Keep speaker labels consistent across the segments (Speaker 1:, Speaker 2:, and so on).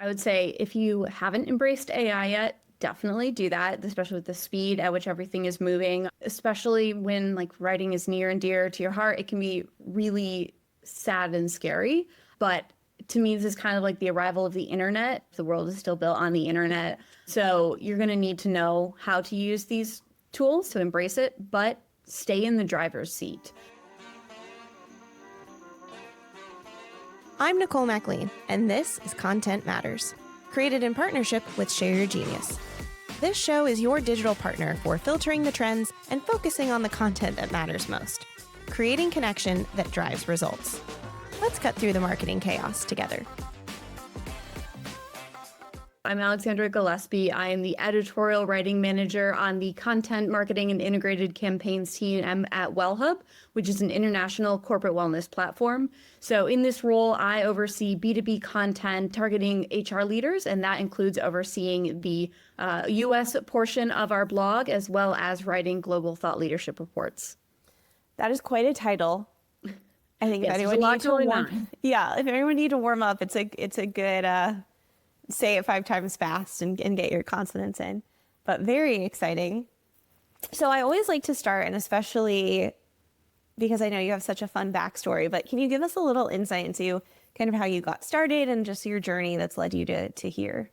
Speaker 1: I would say if you haven't embraced AI yet, definitely do that, especially with the speed at which everything is moving, especially when like writing is near and dear to your heart. It can be really sad and scary, but to me, this is kind of like the arrival of the internet. The world is still built on the internet. So you're going to need to know how to use these tools to embrace it, but stay in the driver's seat.
Speaker 2: I'm Nicole MacLean, and this is Content Matters, created in partnership with Share Your Genius. This show is your digital partner for filtering the trends and focusing on the content that matters most, creating connection that drives results. Let's cut through the marketing chaos together.
Speaker 1: I'm Alexandra Gillespie. I am the Editorial Writing Manager on the Content Marketing and Integrated Campaigns team at Wellhub, which is an international corporate wellness platform. So in this role, I oversee B2B content targeting HR leaders, and that includes overseeing the US portion of our blog, as well as writing global thought leadership reports.
Speaker 2: That is quite a title. I think
Speaker 1: Yes,
Speaker 2: if anyone needs to
Speaker 1: if
Speaker 2: anyone need to warm up, it's a good say it 5 times fast and get your consonants in. But very exciting. So I always like to start, and especially because I know you have such a fun backstory, but can you give us a little insight into kind of how you got started and just your journey that's led you to here?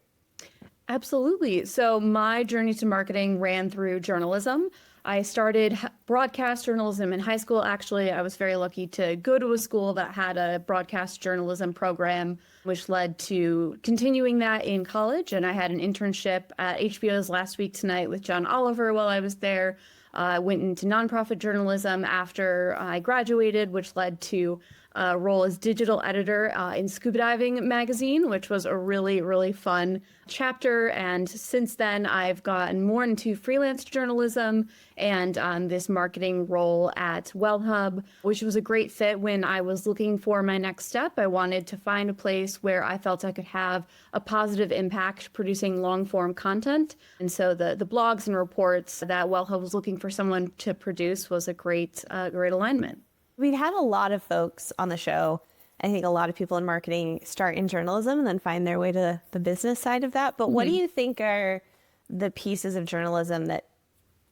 Speaker 1: Absolutely. So my journey to marketing ran through journalism. I started broadcast journalism in high school. Actually, I was very lucky to go to a school that had a broadcast journalism program, which led to continuing that in college. And I had an internship at HBO's Last Week Tonight with John Oliver while I was there. I went into nonprofit journalism after I graduated, which led to a role as digital editor in Scuba Diving Magazine, which was a really, really fun chapter. And since then, I've gotten more into freelance journalism and this marketing role at Wellhub, which was a great fit when I was looking for my next step. I wanted to find a place where I felt I could have a positive impact producing long form content. And so the blogs and reports that Wellhub was looking for someone to produce was a great alignment.
Speaker 2: We've had a lot of folks on the show. I think a lot of people in marketing start in journalism and then find their way to the business side of that. But what do you think are the pieces of journalism that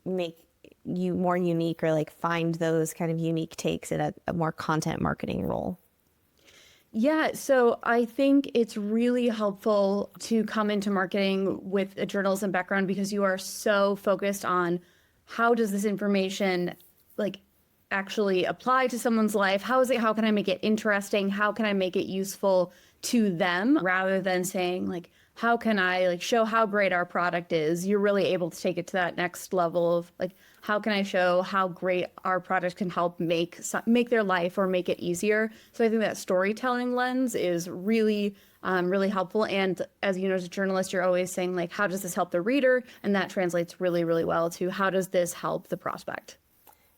Speaker 2: make you more unique, or like find those kind of unique takes in a more content marketing role?
Speaker 1: Yeah, so I think it's really helpful to come into marketing with a journalism background because you are so focused on how does this information like actually apply to someone's life? How can I make it interesting? How can I make it useful to them, rather than saying like, how can I like show how great our product is? You're really able to take it to that next level of like, how can I show how great our product can help make their life or make it easier? So I think that storytelling lens is really really helpful. And as you know, as a journalist, you're always saying like, how does this help the reader? And that translates really, really well to how does this help the prospect?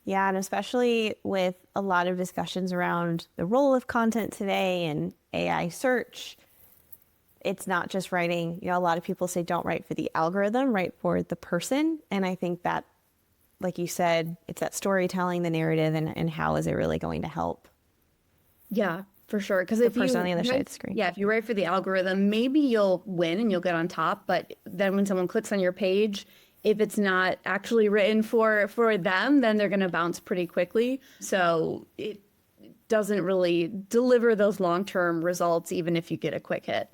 Speaker 2: Yeah, and especially with a lot of discussions around the role of content today and AI search, it's not just writing. You know, a lot of people say don't write for the algorithm, write for the person. And I think that, like you said, it's that storytelling, the narrative, and how is it really going to help?
Speaker 1: Yeah, for sure. Because if
Speaker 2: the person on the other side of the screen.
Speaker 1: Yeah, if you write for the algorithm, maybe you'll win and you'll get on top. But then when someone clicks on your page, if it's not actually written for them, then they're going to bounce pretty quickly. So it doesn't really deliver those long-term results, even if you get a quick hit.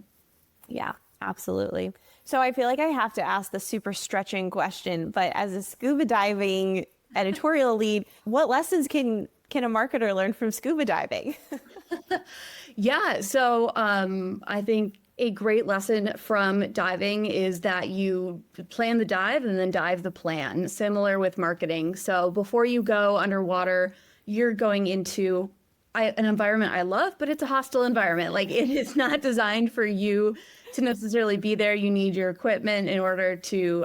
Speaker 2: Yeah, absolutely. So I feel like I have to ask the super stretching question, but as a scuba diving editorial lead, what lessons can a marketer learn from scuba diving?
Speaker 1: Yeah, so I think a great lesson from diving is that you plan the dive and then dive the plan, similar with marketing. So before you go underwater, you're going into an environment I love, but it's a hostile environment. Like it is not designed for you to necessarily be there. You need your equipment in order to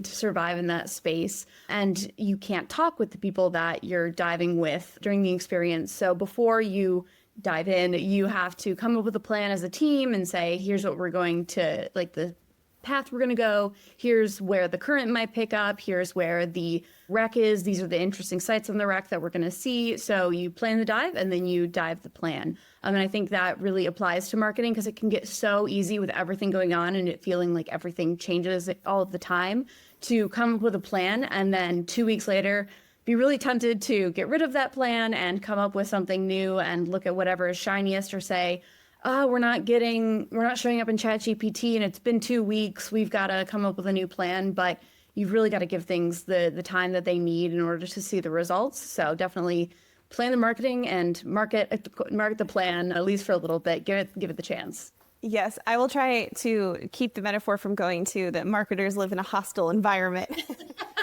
Speaker 1: survive in that space. And you can't talk with the people that you're diving with during the experience. So before you dive in, you have to come up with a plan as a team and say, here's what we're going to, like the path we're going to go. Here's where the current might pick up. Here's where the wreck is. These are the interesting sites on the wreck that we're going to see. So you plan the dive and then you dive the plan. And I think that really applies to marketing because it can get so easy with everything going on and it feeling like everything changes all of the time to come up with a plan and then 2 weeks later be really tempted to get rid of that plan and come up with something new and look at whatever is shiniest or say, oh, we're not showing up in ChatGPT and it's been 2 weeks. We've got to come up with a new plan, but you've really got to give things the time that they need in order to see the results. So definitely plan the marketing and market the plan, at least for a little bit, give it the chance.
Speaker 2: Yes, I will try to keep the metaphor from going to that marketers live in a hostile environment,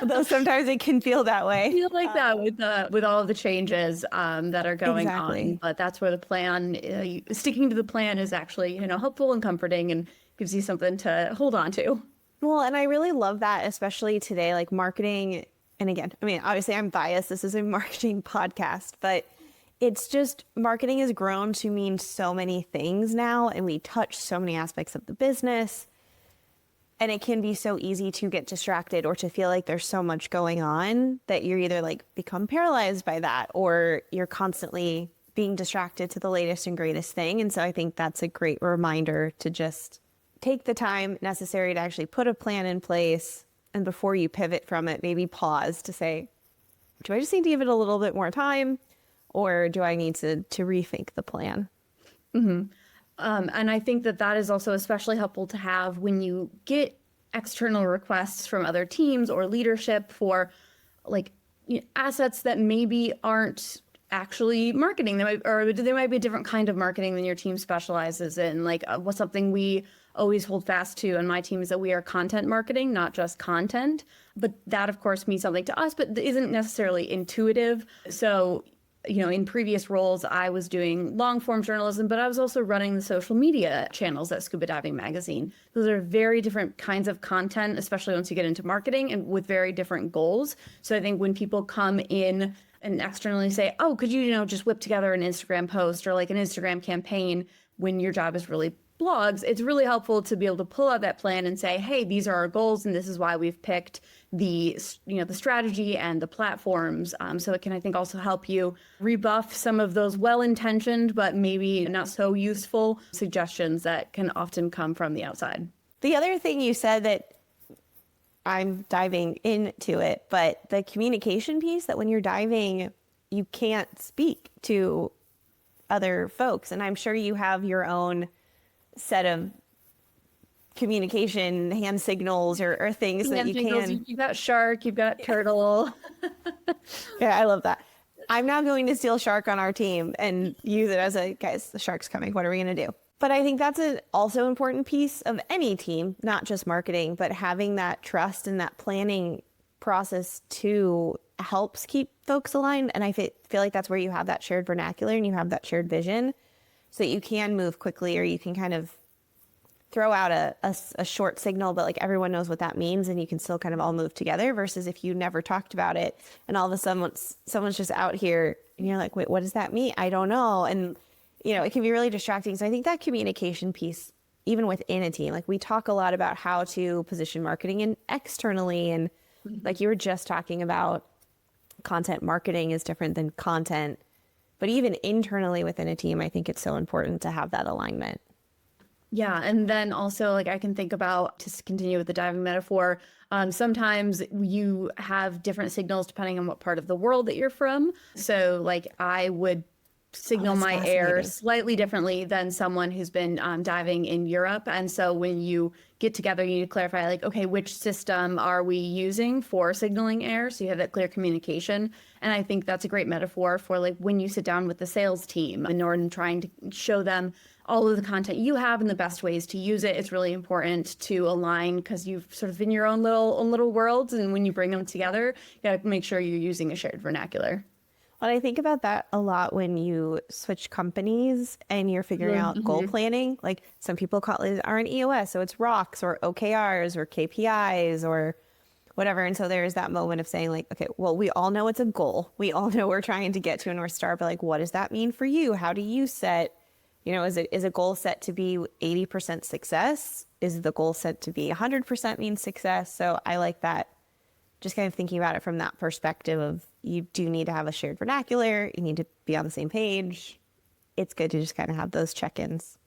Speaker 2: though sometimes it can feel that way.
Speaker 1: I feel like that with all of the changes that are going
Speaker 2: Exactly.
Speaker 1: on, but that's where the plan, sticking to the plan is actually, helpful and comforting and gives you something to hold on to.
Speaker 2: Well, and I really love that, especially today, like marketing. And again, I mean, obviously I'm biased. This is a marketing podcast, but it's just marketing has grown to mean so many things now. And we touch so many aspects of the business. And it can be so easy to get distracted or to feel like there's so much going on that you're either like become paralyzed by that or you're constantly being distracted to the latest and greatest thing. And so I think that's a great reminder to just take the time necessary to actually put a plan in place. And before you pivot from it, maybe pause to say, do I just need to give it a little bit more time? Or do I need to rethink the plan?
Speaker 1: Mm-hmm. And I think that is also especially helpful to have when you get external requests from other teams or leadership for like assets that maybe aren't actually marketing. They might be a different kind of marketing than your team specializes in. Like what's something we always hold fast to on my team is that we are content marketing, not just content. But that, of course, means something to us, but isn't necessarily intuitive. So in previous roles, I was doing long form journalism, but I was also running the social media channels at Scuba Diving Magazine. Those are very different kinds of content, especially once you get into marketing and with very different goals. So I think when people come in and externally say, oh, could you, just whip together an Instagram post or like an Instagram campaign when your job is really blogs, it's really helpful to be able to pull out that plan and say, hey, these are our goals and this is why we've picked the strategy and the platforms. So it can, I think, also help you rebuff some of those well-intentioned but maybe not so useful suggestions that can often come from the outside.
Speaker 2: The other thing you said that I'm diving into it, but the communication piece, that when you're diving, you can't speak to other folks. And I'm sure you have your own set of communication hand signals or things that you can.
Speaker 1: You've got shark, you've got turtle.
Speaker 2: Yeah, I love that. I'm now going to steal shark on our team and use it as guys, the shark's coming. What are we going to do? But I think that's an also important piece of any team, not just marketing, but having that trust and that planning process too helps keep folks aligned. And I feel like that's where you have that shared vernacular and you have that shared vision so that you can move quickly, or you can kind of throw out a short signal, but like everyone knows what that means and you can still kind of all move together, versus if you never talked about it and all of a sudden someone's just out here and you're like, wait, what does that mean? I don't know. And it can be really distracting. So I think that communication piece, even within a team, like we talk a lot about how to position marketing and externally. And like you were just talking about, content marketing is different than content. But even internally within a team, I think it's so important to have that alignment.
Speaker 1: Yeah. And then also, like, I can think about, to continue with the diving metaphor, sometimes you have different signals depending on what part of the world that you're from. So like I would signal my air slightly differently than someone who's been diving in Europe. And so when you get together, you need to clarify, like, okay, which system are we using for signaling air? So you have that clear communication. And I think that's a great metaphor for like when you sit down with the sales team in order to trying to show them all of the content you have and the best ways to use it. It's really important to align because you've sort of in your own little worlds. And when you bring them together, you got to make sure you're using a shared vernacular.
Speaker 2: Well, I think about that a lot when you switch companies and you're figuring out goal planning. Like some people aren't EOS, so it's rocks or OKRs or KPIs or whatever. And so there's that moment of saying like, okay, well, we all know it's a goal. We all know we're trying to get to a North Star, but like, what does that mean for you? How do you set Is a goal set to be 80% success? Is the goal set to be 100% mean success? So I like that. Just kind of thinking about it from that perspective of you do need to have a shared vernacular. You need to be on the same page. It's good to just kind of have those check-ins.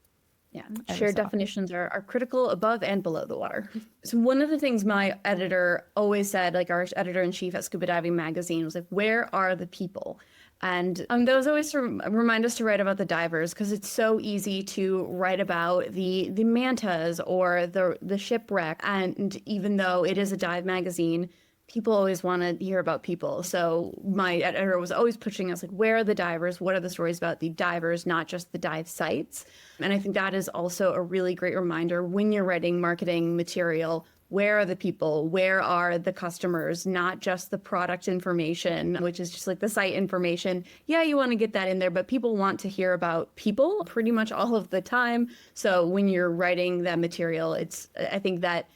Speaker 1: Yeah, shared definitions are critical above and below the water. So one of the things my editor always said, like our editor-in-chief at Scuba Diving Magazine, was like, where are the people? And those always remind us to write about the divers, because it's so easy to write about the mantas or the shipwreck. And even though it is a dive magazine, people always want to hear about people. So my editor was always pushing us, like, where are the divers? What are the stories about the divers, not just the dive sites? And I think that is also a really great reminder when you're writing marketing material. Where are the people? Where are the customers? Not just the product information, which is just like the site information. Yeah, you want to get that in there, but people want to hear about people pretty much all of the time. So when you're writing that material, I think that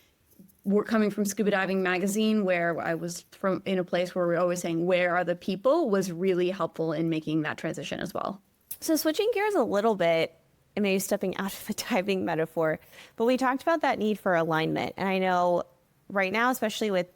Speaker 1: we're coming from Scuba Diving Magazine, where I was from in a place where we're always saying, where are the people, was really helpful in making that transition as well.
Speaker 2: So switching gears a little bit, and maybe stepping out of the diving metaphor, but we talked about that need for alignment. And I know right now, especially with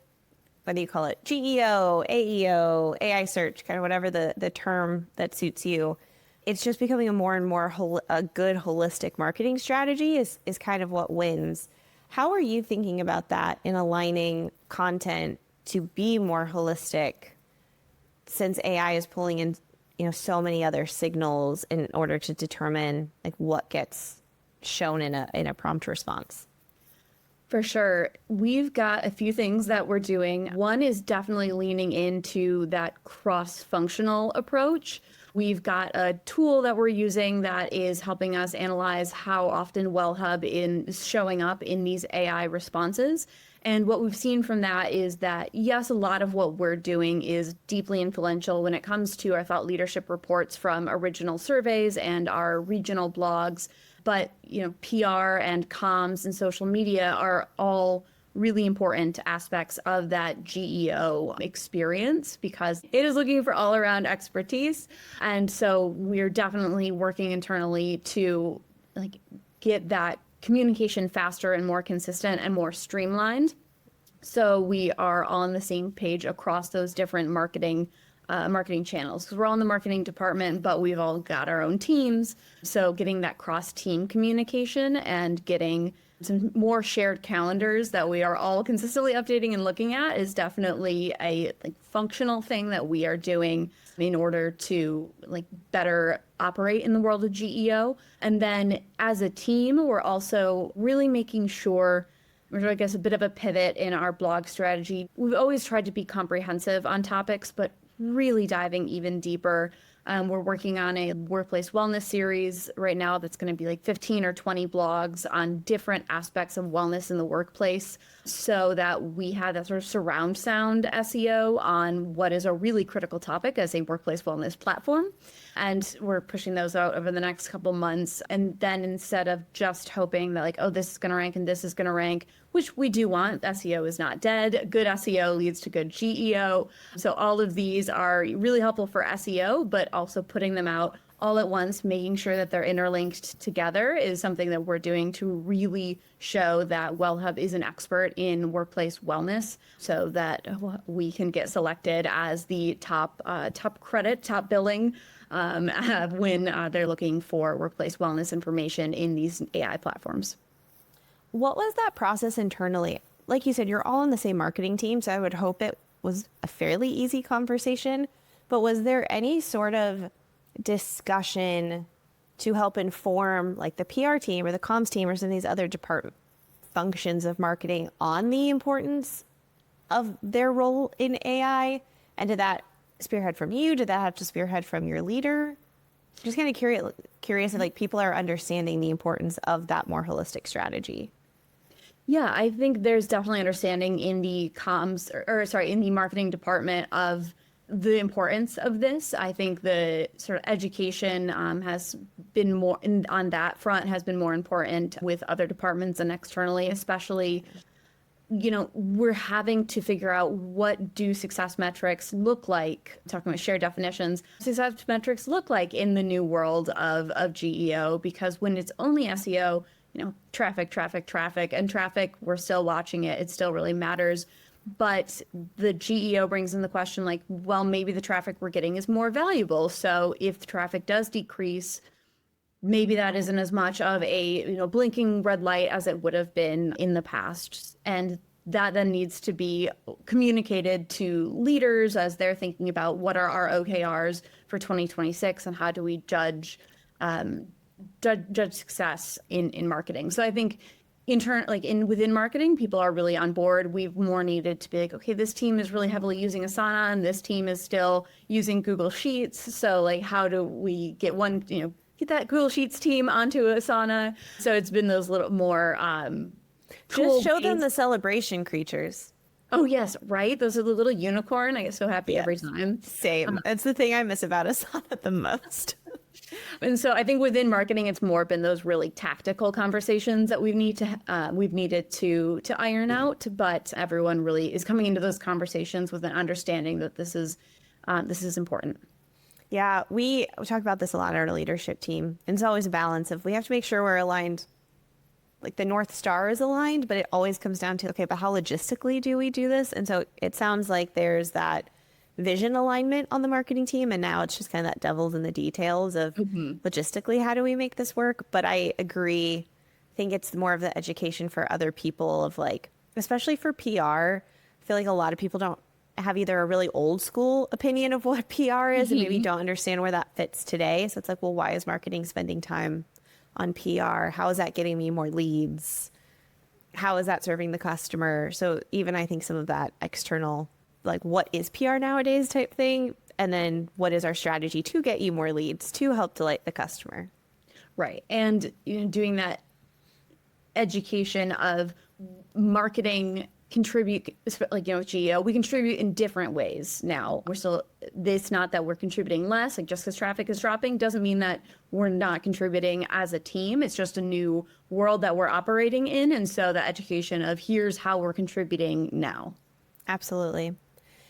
Speaker 2: whether you call it GEO, AEO, AI search, kind of whatever the term that suits you, it's just becoming a more and more a good holistic marketing strategy is kind of what wins. How are you thinking about that in aligning content to be more holistic, since AI is pulling in, so many other signals in order to determine like what gets shown in a prompt response?
Speaker 1: For sure. We've got a few things that we're doing. One is definitely leaning into that cross-functional approach. We've got a tool that we're using that is helping us analyze how often Wellhub is showing up in these AI responses. And what we've seen from that is that, yes, a lot of what we're doing is deeply influential when it comes to our thought leadership reports from original surveys and our regional blogs. But, PR and comms and social media are all really important aspects of that GEO experience, because it is looking for all around expertise. And so we're definitely working internally to get that communication faster and more consistent and more streamlined. So we are on the same page across those different marketing channels, because we're all in the marketing department, but we've all got our own teams. So getting that cross-team communication and getting some more shared calendars that we are all consistently updating and looking at is definitely a functional thing that we are doing in order to better operate in the world of GEO. And then as a team, we're also really making sure, I guess, a bit of a pivot in our blog strategy. We've always tried to be comprehensive on topics, but really diving even deeper. We're working on a workplace wellness series right now that's going to be 15 or 20 blogs on different aspects of wellness in the workplace, so that we have that sort of surround sound SEO on what is a really critical topic as a workplace wellness platform. And we're pushing those out over the next couple months. And then instead of just hoping that this is going to rank and this is going to rank, which we do want, SEO is not dead. Good SEO leads to good GEO. So all of these are really helpful for SEO, but also putting them out all at once, making sure that they're interlinked together, is something that we're doing to really show that Wellhub is an expert in workplace wellness, so that we can get selected as the top billing when they're looking for workplace wellness information in these AI platforms.
Speaker 2: What was that process internally? Like you said, you're all in the same marketing team, so I would hope it was a fairly easy conversation. But was there any sort of discussion to help inform the PR team or the comms team or some of these other department functions of marketing on the importance of their role in AI? And did that spearhead from you? Did that have to spearhead from your leader? Just kind of curious if people are understanding the importance of that more holistic strategy.
Speaker 1: Yeah, I think there's definitely understanding in the in the marketing department of the importance of this. I think the sort of education has been more on that front, has been more important with other departments and externally, especially we're having to figure out what do success metrics look like, talking about shared definitions, success metrics look like in the new world of GEO, because when it's only SEO, traffic, and traffic, we're still watching it. It still really matters. But the GEO brings in the question like, well, maybe the traffic we're getting is more valuable. So if the traffic does decrease, maybe that isn't as much of a blinking red light as it would have been in the past. And that then needs to be communicated to leaders as they're thinking about what are our OKRs for 2026 and how do we judge success in marketing. So I think within marketing, people are really on board. We've more needed to be like, okay, this team is really heavily using Asana and this team is still using Google Sheets. So like, how do we get get that Google Sheets team onto Asana? So it's been those little more
Speaker 2: just show them the celebration creatures.
Speaker 1: Oh yes, right. Those are the little unicorn. I get so happy every time.
Speaker 2: Same. It's the thing I miss about Asana the most.
Speaker 1: And so I think within marketing, it's more been those really tactical conversations that we've needed to iron out. But everyone really is coming into those conversations with an understanding that this is important.
Speaker 2: Yeah, we talk about this a lot in our leadership team. And it's always a balance of we have to make sure we're aligned, like the North Star is aligned, but it always comes down to, okay, but how logistically do we do this? And so it sounds like there's that vision alignment on the marketing team. And now it's just kind of that devil's in the details of logistically, how do we make this work? But I agree. I think it's more of the education for other people of like, especially for PR. I feel like a lot of people don't have either a really old school opinion of what PR is and maybe don't understand where that fits today. So it's like, well, why is marketing spending time on PR? How is that getting me more leads? How is that serving the customer? So even I think some of that external, like what is PR nowadays type thing, and then what is our strategy to get you more leads to help delight the customer?
Speaker 1: Right. And doing that education of marketing contribute, like GEO, we contribute in different ways now. It's not that we're contributing less, like just because traffic is dropping doesn't mean that we're not contributing as a team. It's just a new world that we're operating in. And so the education of here's how we're contributing now.
Speaker 2: Absolutely.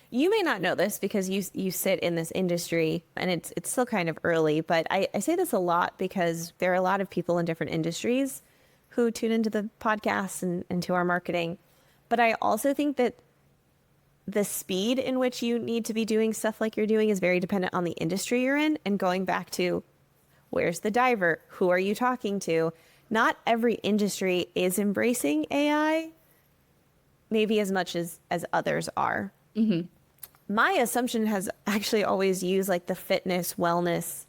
Speaker 2: You may not know this because you sit in this industry and it's still kind of early, but I say this a lot because there are a lot of people in different industries who tune into the podcast and to our marketing. But I also think that the speed in which you need to be doing stuff like you're doing is very dependent on the industry you're in. And going back to where's the diver? Who are you talking to? Not every industry is embracing AI, maybe as much as others are. Mm-hmm. My assumption has actually always used like the fitness, wellness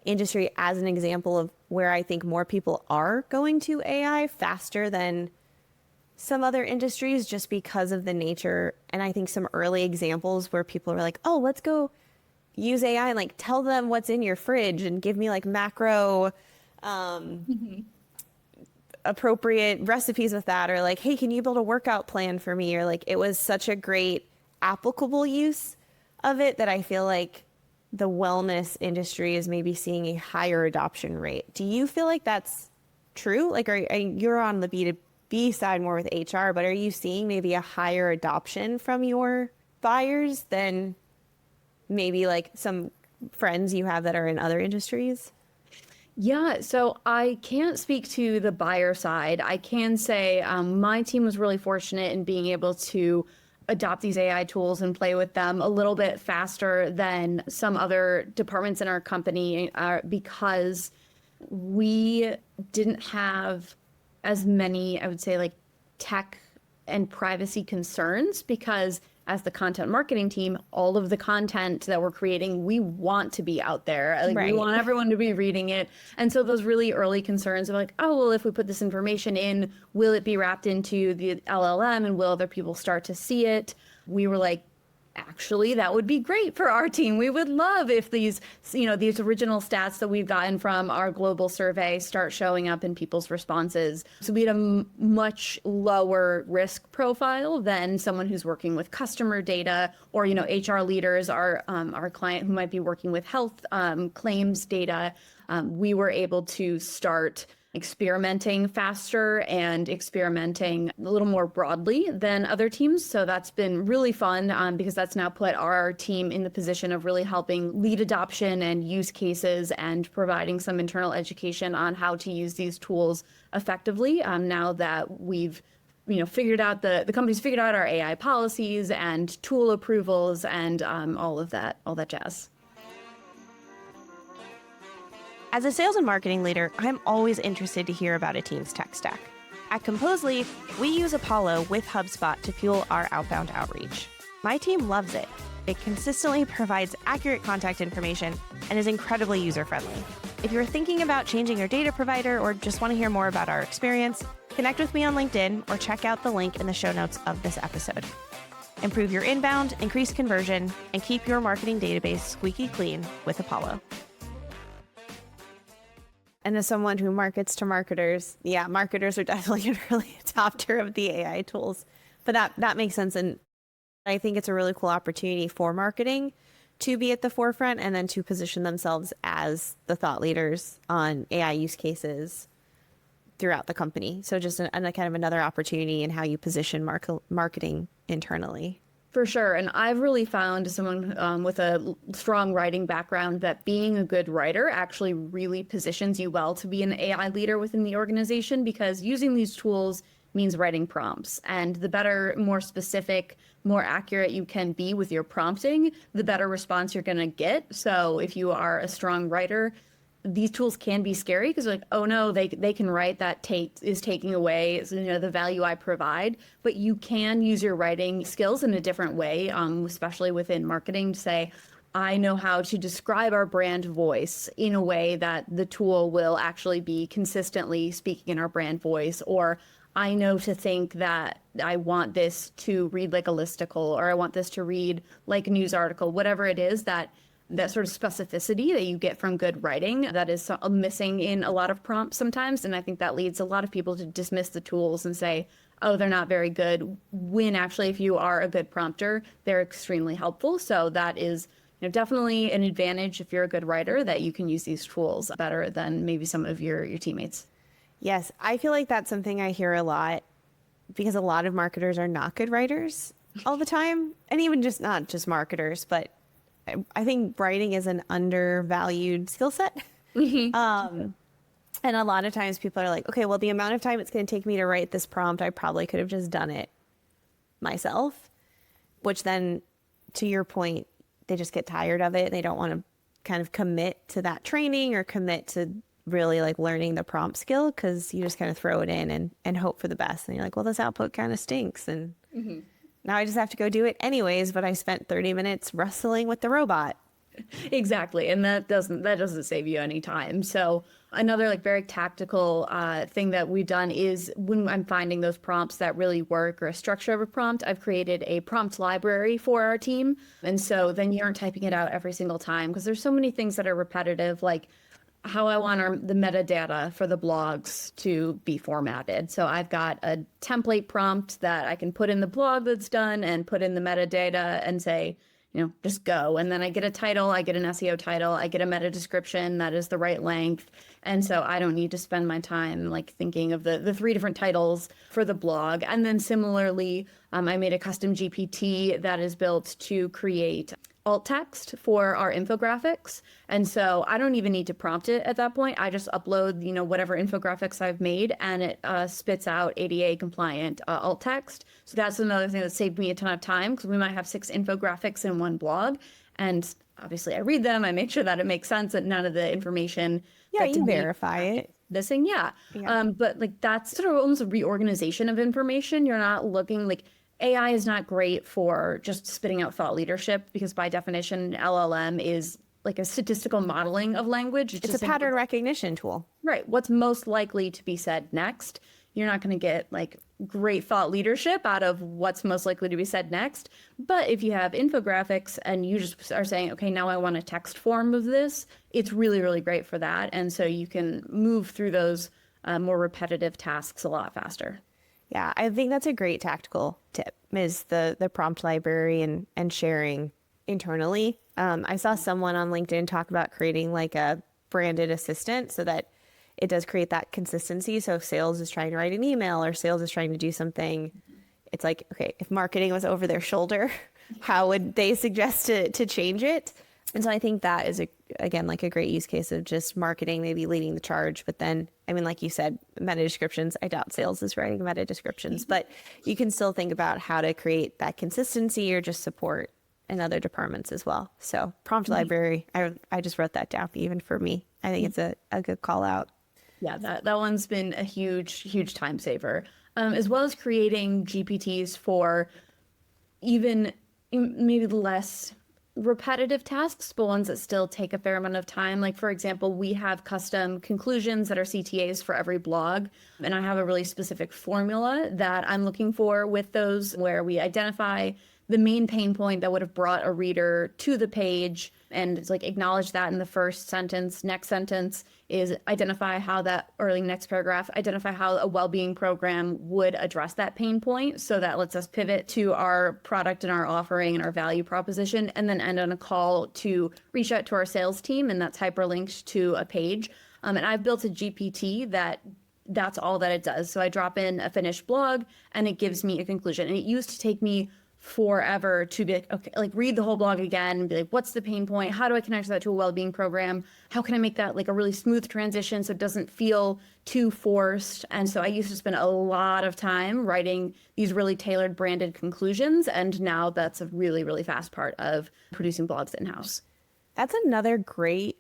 Speaker 2: industry as an example of where I think more people are going to AI faster than some other industries just because of the nature. And I think some early examples where people were like, oh, let's go use AI and like tell them what's in your fridge and give me like macro appropriate recipes with that. Or like, hey, can you build a workout plan for me? Or like, it was such a great applicable use of it that I feel like the wellness industry is maybe seeing a higher adoption rate. Do you feel like that's true? Like, you're on the B2B side more with HR, but are you seeing maybe a higher adoption from your buyers than maybe like some friends you have that are in other industries?
Speaker 1: Yeah, so I can't speak to the buyer side. I can say my team was really fortunate in being able to adopt these AI tools and play with them a little bit faster than some other departments in our company because we didn't have as many, I would say, like tech and privacy concerns, because as the content marketing team, all of the content that we're creating, we want to be out there. Like, right. We want everyone to be reading it. And so those really early concerns of like, oh, well, if we put this information in, will it be wrapped into the LLM and will other people start to see it? We were like, actually, that would be great for our team. We would love if these original stats that we've gotten from our global survey start showing up in people's responses. So we had a much lower risk profile than someone who's working with customer data or, HR leaders, our client who might be working with health claims data. We were able to start experimenting faster and experimenting a little more broadly than other teams. So that's been really fun because that's now put our team in the position of really helping lead adoption and use cases and providing some internal education on how to use these tools effectively. Now that we've figured out the company's figured out our AI policies and tool approvals and all that jazz.
Speaker 2: As a sales and marketing leader, I'm always interested to hear about a team's tech stack. At Composely, we use Apollo with HubSpot to fuel our outbound outreach. My team loves it. It consistently provides accurate contact information and is incredibly user-friendly. If you're thinking about changing your data provider or just want to hear more about our experience, connect with me on LinkedIn or check out the link in the show notes of this episode. Improve your inbound, increase conversion, and keep your marketing database squeaky clean with Apollo. And as someone who markets to marketers, yeah, marketers are definitely an early adopter of the AI tools. But that makes sense. And I think it's a really cool opportunity for marketing to be at the forefront and then to position themselves as the thought leaders on AI use cases throughout the company. So just a kind of another opportunity in how you position marketing internally.
Speaker 1: For sure. And I've really found, as someone with a strong writing background, that being a good writer actually really positions you well to be an AI leader within the organization, because using these tools means writing prompts. And the better, more specific, more accurate you can be with your prompting, the better response you're going to get. So if you are a strong writer, these tools can be scary because like, oh no, they can write that is taking away the value I provide. But you can use your writing skills in a different way, especially within marketing, to say, I know how to describe our brand voice in a way that the tool will actually be consistently speaking in our brand voice, or I know to think that I want this to read like a listicle, or I want this to read like a news article, whatever it is that sort of specificity that you get from good writing that is missing in a lot of prompts sometimes. And I think that leads a lot of people to dismiss the tools and say, oh, they're not very good, when actually, if you are a good prompter, they're extremely helpful. So that is definitely an advantage if you're a good writer, that you can use these tools better than maybe some of your teammates.
Speaker 2: Yes, I feel like that's something I hear a lot, because a lot of marketers are not good writers all the time. And even not just marketers, but I think writing is an undervalued skill set. And a lot of times people are like, okay, well, the amount of time it's going to take me to write this prompt, I probably could have just done it myself, which then, to your point, they just get tired of it. They don't want to kind of commit to that training or commit to really like learning the prompt skill, because you just kind of throw it in and hope for the best. And you're like, well, this output kind of stinks. And now I just have to go do it anyways, but I spent 30 minutes wrestling with the robot.
Speaker 1: Exactly. And that doesn't save you any time. So another like very tactical thing that we've done is, when I'm finding those prompts that really work, or a structure of a prompt, I've created a prompt library for our team. And so then you aren't typing it out every single time, because there's so many things that are repetitive, like how I want the metadata for the blogs to be formatted. So I've got a template prompt that I can put in the blog that's done and put in the metadata and say, just go. And then I get a title, I get an SEO title, I get a meta description that is the right length. And so I don't need to spend my time like thinking of the 3 different titles for the blog. And then similarly, I made a custom GPT that is built to create alt text for our infographics. And so I don't even need to prompt it at that point. I just upload, whatever infographics I've made, and it spits out ADA compliant alt text. So that's another thing that saved me a ton of time, because we might have 6 infographics in one blog. And obviously I read them, I make sure that it makes sense, that none of the information.
Speaker 2: Yeah, you verify it.
Speaker 1: Missing. Yeah. But like that's sort of almost a reorganization of information. You're not looking like, AI is not great for just spitting out thought leadership, because by definition, LLM is like a statistical modeling of language.
Speaker 2: It's a pattern recognition tool.
Speaker 1: Right. What's most likely to be said next. You're not going to get like great thought leadership out of what's most likely to be said next. But if you have infographics and you just are saying, okay, now I want a text form of this, it's really, really great for that. And so you can move through those more repetitive tasks a lot faster.
Speaker 2: Yeah, I think that's a great tactical tip, is the prompt library and sharing internally. I saw someone on LinkedIn talk about creating like a branded assistant, so that it does create that consistency. So if sales is trying to write an email or sales is trying to do something, it's like, okay, if marketing was over their shoulder, how would they suggest to change it? And so I think that is, again, like a great use case of just marketing maybe leading the charge. But then, I mean, like you said, meta descriptions, I doubt sales is writing meta descriptions, but you can still think about how to create that consistency or just support in other departments as well. So prompt library, I just wrote that down even for me. I think it's a good call out.
Speaker 1: Yeah, that one's been a huge time saver, as well as creating GPTs for even maybe less repetitive tasks, but ones that still take a fair amount of time. Like, for example, we have custom conclusions that are CTAs for every blog. And I have a really specific formula that I'm looking for with those, where we identify the main pain point that would have brought a reader to the page, and it's like acknowledge that in the first sentence. Next sentence is identify how that, or like next paragraph, identify how a well-being program would address that pain point. So that lets us pivot to our product and our offering and our value proposition, and then end on a call to reach out to our sales team, and that's hyperlinked to a page. And I've built a GPT that's all that it does. So I drop in a finished blog and it gives me a conclusion. And it used to take me forever to be like, okay, like read the whole blog again and be like, what's the pain point? How do I connect that to a well-being program? How can I make that like a really smooth transition so it doesn't feel too forced? And so I used to spend a lot of time writing these really tailored branded conclusions. And now that's a really fast part of producing blogs in-house.
Speaker 2: That's another great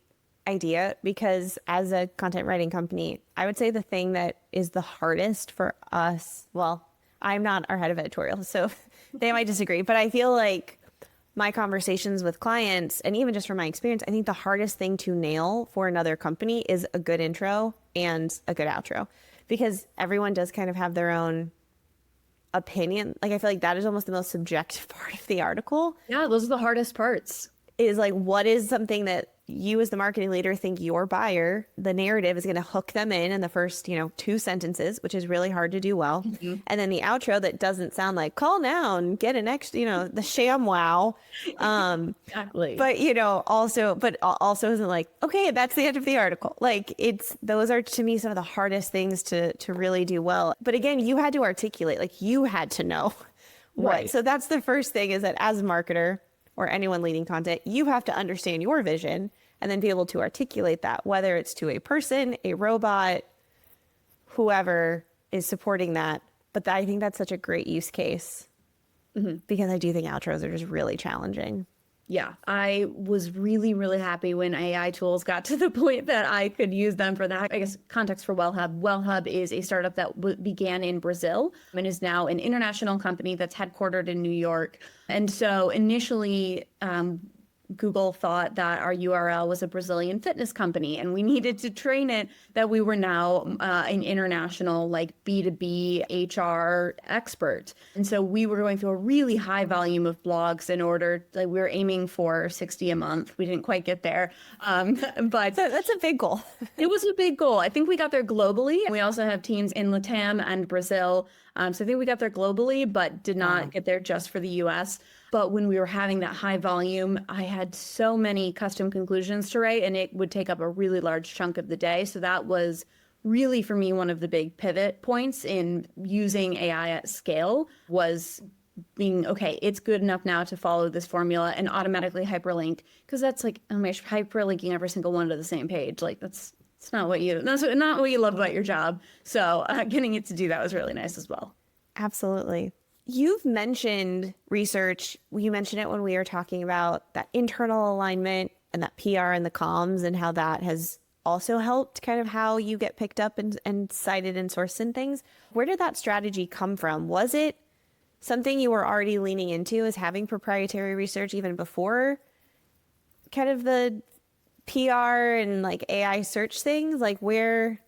Speaker 2: idea, because as a content writing company, I would say the thing that is the hardest for us, well, I'm not our head of editorial, so they might disagree, but I feel like my conversations with clients, and even just from my experience, I think the hardest thing to nail for another company is a good intro and a good outro, because everyone does kind of have their own opinion. Like, I feel like that is almost the most subjective part of the article.
Speaker 1: Yeah, those are the hardest parts.
Speaker 2: Is like, what is something that you as the marketing leader think your buyer, the narrative is going to hook them in the first, 2 sentences, which is really hard to do well. Mm-hmm. And then the outro that doesn't sound like call now and get an extra, the sham wow.
Speaker 1: Exactly.
Speaker 2: But, also isn't like, okay, that's the end of the article. Like, those are to me some of the hardest things to really do well. But again, you had to articulate, like you had to know what. Right. So that's the first thing, is that as a marketer, or anyone leading content, you have to understand your vision and then be able to articulate that, whether it's to a person, a robot, whoever is supporting that. But I think that's such a great use case, because I do think outros are just really challenging.
Speaker 1: Yeah, I was really happy when AI tools got to the point that I could use them for that. I guess context for Wellhub. Wellhub is a startup that began in Brazil and is now an international company that's headquartered in New York. And so initially, Google thought that our URL was a Brazilian fitness company, and we needed to train it that we were now an international, like B2B HR expert. And so we were going through a really high volume of blogs in order, like we were aiming for 60 a month. We didn't quite get there. But
Speaker 2: so that's a big goal.
Speaker 1: It was a big goal. I think we got there globally. We also have teams in LATAM and Brazil. So I think we got there globally, but did not get there just for the US. But when we were having that high volume, I had so many custom conclusions to write, and it would take up a really large chunk of the day. So that was really, for me, one of the big pivot points in using AI at scale, was being, okay, it's good enough now to follow this formula and automatically hyperlink, because that's like, oh my gosh, hyperlinking every single one to the same page. Like that's not what you love about your job. So getting it to do that was really nice as well.
Speaker 2: Absolutely. You've mentioned research. You mentioned it when we were talking about that internal alignment and that PR and the comms, and how that has also helped kind of how you get picked up and cited and sourced in things. Where did that strategy come from? Was it something you were already leaning into, as having proprietary research even before kind of the PR and like AI search things? Like, where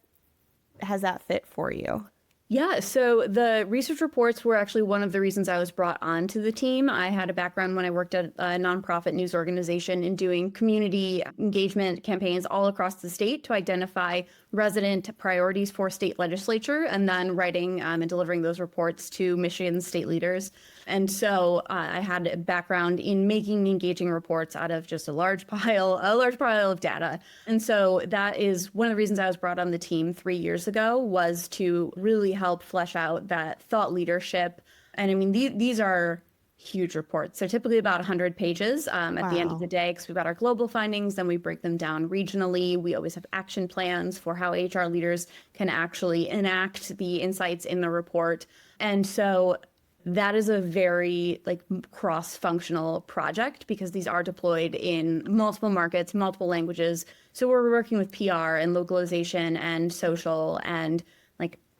Speaker 2: has that fit for you?
Speaker 1: Yeah, so the research reports were actually one of the reasons I was brought onto the team. I had a background when I worked at a nonprofit news organization in doing community engagement campaigns all across the state to identify resident priorities for state legislature, and then writing and delivering those reports to Michigan state leaders. And so I had a background in making engaging reports out of just a large pile of data. And so that is one of the reasons I was brought on the team 3 years ago, was to really help flesh out that thought leadership. And I mean, these are huge reports. They're typically about 100 pages at the end of the day, because we've got our global findings, then we break them down regionally. We always have action plans for how HR leaders can actually enact the insights in the report. And so that is a very cross-functional project, because these are deployed in multiple markets, multiple languages. So we're working with PR and localization and social and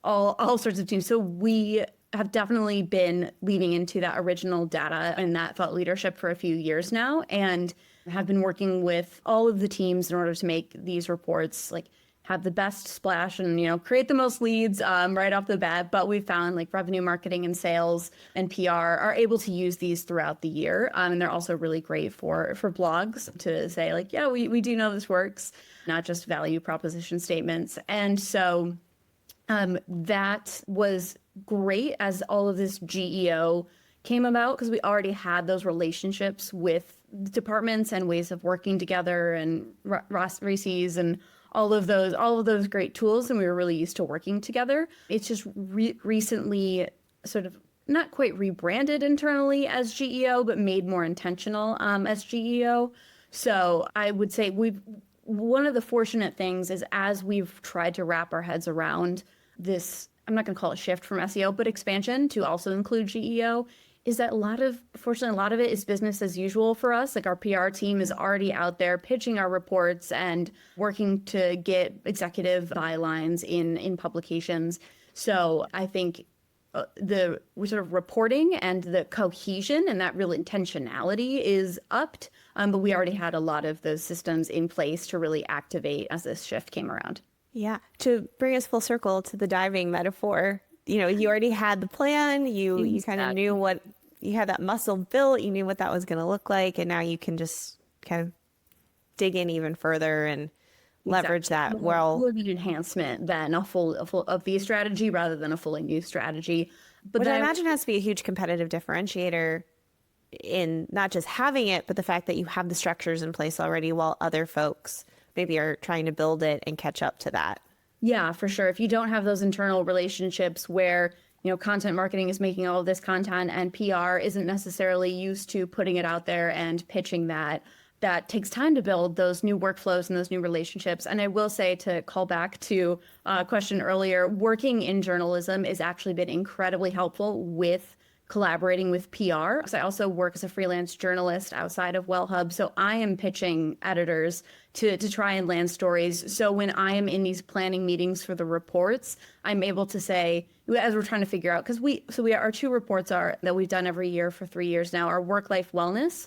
Speaker 1: all sorts of teams. So we have definitely been leaning into that original data and that thought leadership for a few years now, and have been working with all of the teams in order to make these reports have the best splash and create the most leads right off the bat. But we've found revenue marketing and sales and PR are able to use these throughout the year, and they're also really great for blogs to say yeah, we do know this works, not just value proposition statements. And so that was great as all of this GEO came about, because we already had those relationships with departments and ways of working together and RACs and all of those great tools, and we were really used to working together. It's just recently sort of not quite rebranded internally as GEO, but made more intentional as GEO. So I would say one of the fortunate things is, as we've tried to wrap our heads around this, I'm not going to call it shift from SEO, but expansion to also include GEO, is that fortunately, a lot of it is business as usual for us. Our PR team is already out there pitching our reports and working to get executive bylines in publications. So I think the sort of reporting and the cohesion and that real intentionality is upped, but we already had a lot of those systems in place to really activate as this shift came around.
Speaker 2: Yeah. To bring us full circle to the diving metaphor, you already had the plan, you kind of knew what, you had that muscle built, you knew what that was going to look like, and now you can just kind of dig in even further and leverage that. Well,
Speaker 1: more of an enhancement than a full of the strategy rather than a fully new strategy. But
Speaker 2: which I imagine has to be a huge competitive differentiator in not just having it, but the fact that you have the structures in place already, while other folks maybe are trying to build it and catch up to that.
Speaker 1: Yeah, for sure. If you don't have those internal relationships where content marketing is making all of this content and PR isn't necessarily used to putting it out there and pitching that takes time to build those new workflows and those new relationships. And I will say, to call back to a question earlier, working in journalism has actually been incredibly helpful with collaborating with PR. So I also work as a freelance journalist outside of Wellhub. So I am pitching editors to try and land stories. So when I am in these planning meetings for the reports, I'm able to say, as we're trying to figure out, because our 2 reports are that we've done every year for 3 years now, are work-life wellness,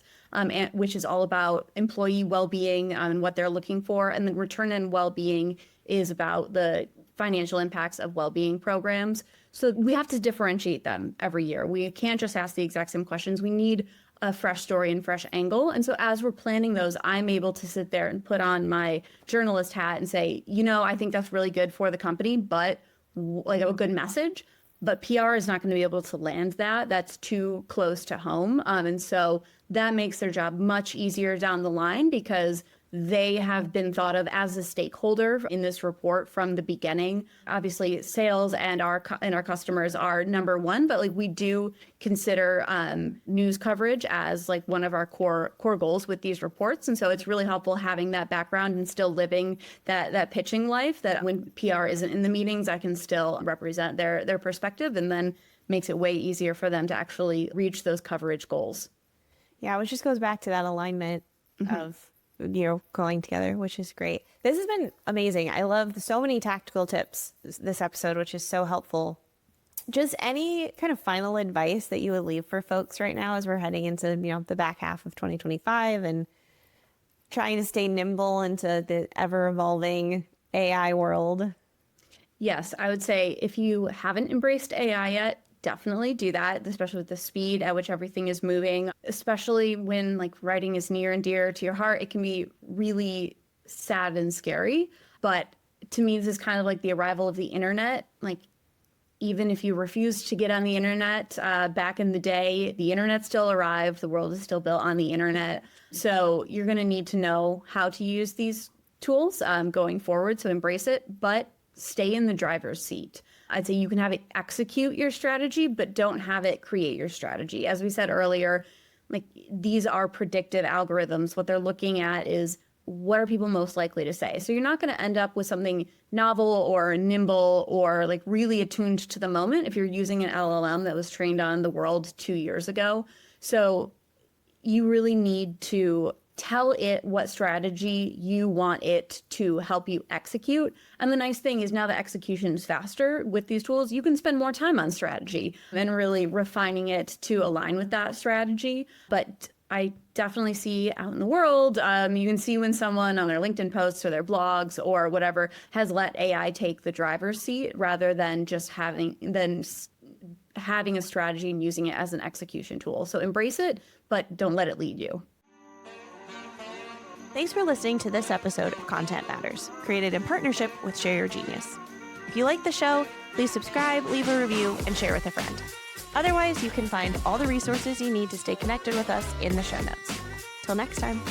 Speaker 1: which is all about employee well-being and what they're looking for. And then return and well-being is about the financial impacts of well-being programs. So we have to differentiate them every year. We can't just ask the exact same questions. We need a fresh story and fresh angle. And so as we're planning those, I'm able to sit there and put on my journalist hat and say, I think that's really good for the company, but a good message. But PR is not going to be able to land that. That's too close to home. And so that makes their job much easier down the line, because they have been thought of as a stakeholder in this report from the beginning. Obviously, sales and our customers are number one, but we do consider news coverage as one of our core goals with these reports. And so it's really helpful having that background and still living that pitching life, that when PR isn't in the meetings, I can still represent their perspective, and then makes it way easier for them to actually reach those coverage goals.
Speaker 2: Yeah, which just goes back to that alignment of going together, which is great. This has been amazing. I love so many tactical tips this episode, which is so helpful. Just any kind of final advice that you would leave for folks right now as we're heading into, the back half of 2025 and trying to stay nimble into the ever evolving AI world?
Speaker 1: Yes, I would say if you haven't embraced AI yet, definitely do that, especially with the speed at which everything is moving, especially when writing is near and dear to your heart. It can be really sad and scary, but to me, this is kind of like the arrival of the internet. Like, even if you refuse to get on the internet, back in the day, the internet still arrived. The world is still built on the internet. So you're going to need to know how to use these tools going forward. So embrace it, but stay in the driver's seat. I'd say you can have it execute your strategy, but don't have it create your strategy. As we said earlier, like, these are predictive algorithms. What they're looking at is, what are people most likely to say? So you're not going to end up with something novel or nimble or like really attuned to the moment if you're using an LLM that was trained on the world 2 years ago. So you really need to tell it what strategy you want it to help you execute. And the nice thing is, now the execution is faster with these tools, you can spend more time on strategy and really refining it to align with that strategy. But I definitely see out in the world, you can see when someone on their LinkedIn posts or their blogs or whatever has let AI take the driver's seat rather than just having a strategy and using it as an execution tool. So embrace it, but don't let it lead you.
Speaker 2: Thanks for listening to this episode of Content Matters, created in partnership with Share Your Genius. If you like the show, please subscribe, leave a review, and share with a friend. Otherwise, you can find all the resources you need to stay connected with us in the show notes. Till next time.